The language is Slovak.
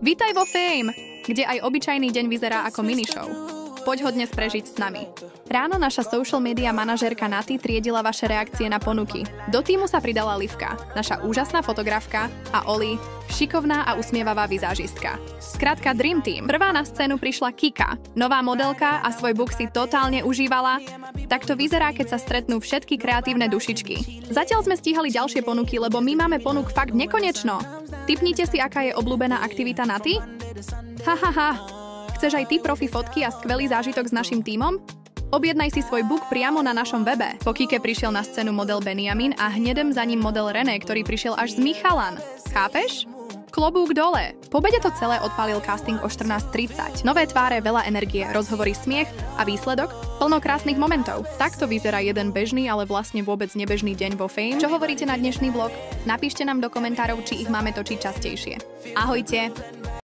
Vítaj vo Fame, kde aj obyčajný deň vyzerá ako minishow. Poď ho dnes prežiť s nami. Ráno naša social media manažérka Naty triedila vaše reakcie na ponuky. Do týmu sa pridala Livka, naša úžasná fotografka, a Oli, šikovná a usmievavá vizážistka. Skrátka Dream Team. Prvá na scénu prišla Kika, nová modelka, a svoj book si totálne užívala. Tak to vyzerá, keď sa stretnú všetky kreatívne dušičky. Zatiaľ sme stíhali ďalšie ponuky, lebo my máme ponúk fakt nekonečno. Tipnite si, aká je obľúbená aktivita Naty? Hahaha. Chceš aj ty profi fotky a skvelý zážitok s našim tímom? Objednaj si svoj book priamo na našom webe. Po Kike prišiel na scénu model Benjamin a hnedem za ním model René, ktorý prišiel až z Michalan. Chápeš? Klobúk dole. Po obede to celé odpálil casting o 14:30. Nové tváre, veľa energie, rozhovory, smiech a výsledok? Plno krásnych momentov. Takto vyzerá jeden bežný, ale vlastne vôbec nebežný deň vo Fame. Čo hovoríte na dnešný vlog? Napíšte nám do komentárov, či ich máme točiť častejšie. Ahojte!